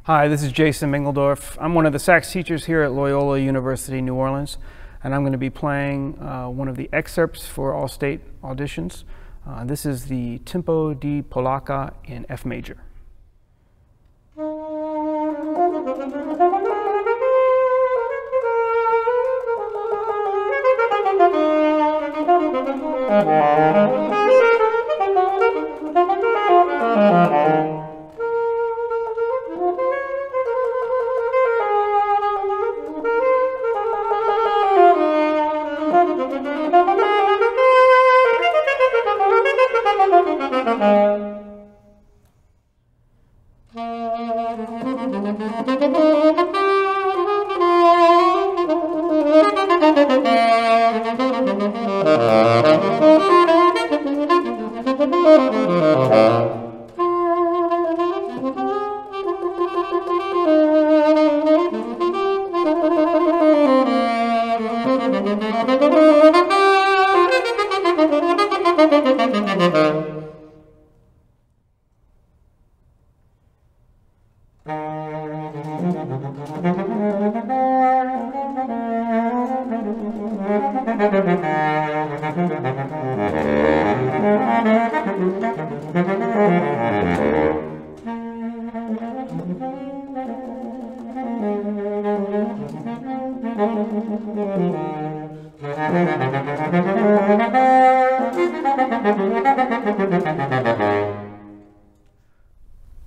Hi, this is Jason Mingledorff. I'm one of the sax teachers here at Loyola University, New Orleans, and I'm going to be playing one of the excerpts for all state auditions. This is the Tempo di Polacca in F major.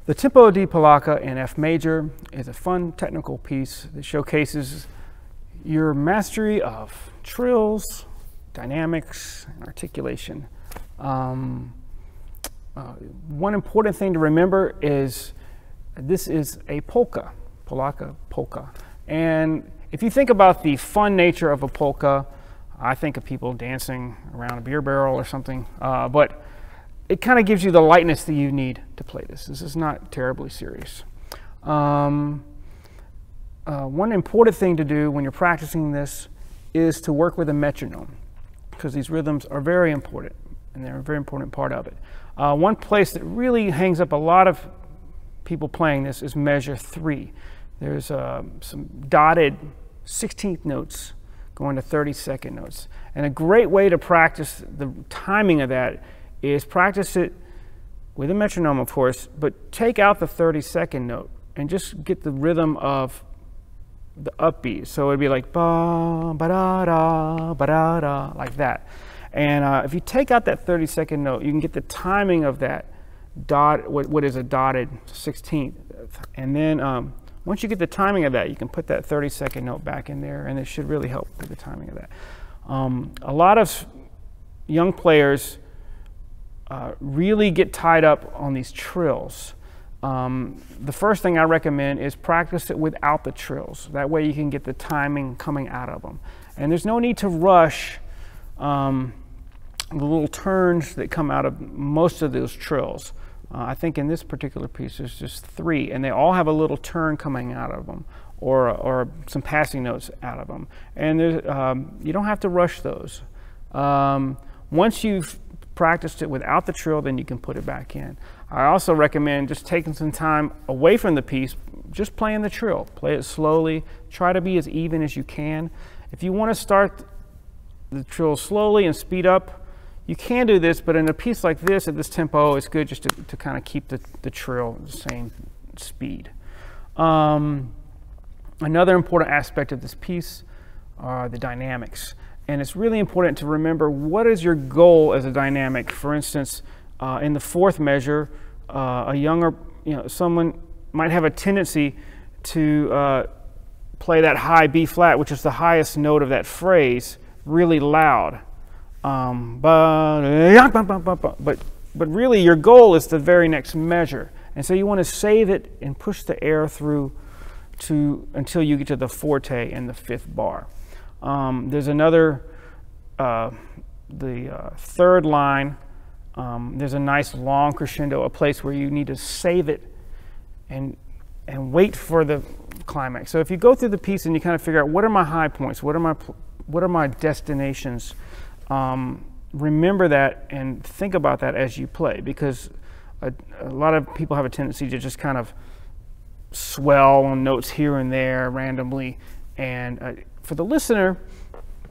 The Tempo di Polacca in F major is a fun technical piece that showcases your mastery of trills, dynamics, and articulation. One important thing to remember is this is a polka, Polacca polka. And if you think about the fun nature of a polka, I think of people dancing around a beer barrel or something, but it kind of gives you the lightness that you need to play this. This is not terribly serious. One important thing to do when you're practicing this is to work with a metronome, because these rhythms are very important, and they're a very important part of it. One place that really hangs up a lot of people playing this is measure 3. There's some dotted 16th notes going to 32nd notes. And a great way to practice the timing of that is practice it with a metronome, of course, but take out the 32nd note and just get the rhythm of the upbeat. So it'd be like ba ba da da ba da da, like that. And if you take out that 32nd note, you can get the timing of that dot, what is a dotted 16th. And then once you get the timing of that, you can put that 32nd note back in there, and it should really help with the timing of that. A lot of young players really get tied up on these trills. The first thing I recommend is practice it without the trills. That way you can get the timing coming out of them. And there's no need to rush the little turns that come out of most of those trills. I think in this particular piece there's just 3, and they all have a little turn coming out of them, or some passing notes out of them. And you don't have to rush those. Once you've practiced it without the trill, then you can put it back in. I also recommend just taking some time away from the piece, just playing the trill. Play it slowly. Try to be as even as you can. If you want to start the trill slowly and speed up, you can do this, but in a piece like this, at this tempo, it's good just to kind of keep the trill the same speed. Another important aspect of this piece are the dynamics. And it's really important to remember, what is your goal as a dynamic? For instance, in the 4th measure, a younger, someone might have a tendency to play that high B flat, which is the highest note of that phrase, really loud. But really your goal is the very next measure. And so you want to save it and push the air through until you get to the forte in the 5th bar. There's another, the 3rd line, there's a nice long crescendo, a place where you need to save it and wait for the climax. So if you go through the piece and you kind of figure out, what are my high points, what are my destinations, remember that and think about that as you play, because a lot of people have a tendency to just kind of swell on notes here and there randomly. And for the listener,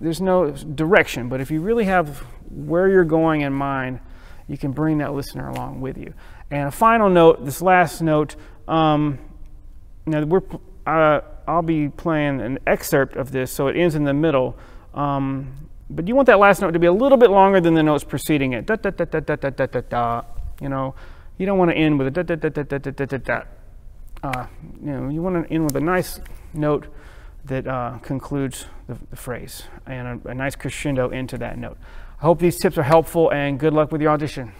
there's no direction, but if you really have where you're going in mind, you can bring that listener along with you. And a final note, this last note, now I'll be playing an excerpt of this, so it ends in the middle. But you want that last note to be a little bit longer than the notes preceding it. Da, da, da, da, da, da, da, da, da. You know, you don't want to end with a da, da, da, da, da, da, da, da, da. You know, you want to end with a nice note that concludes the phrase and a nice crescendo into that note. I hope these tips are helpful, and good luck with your audition.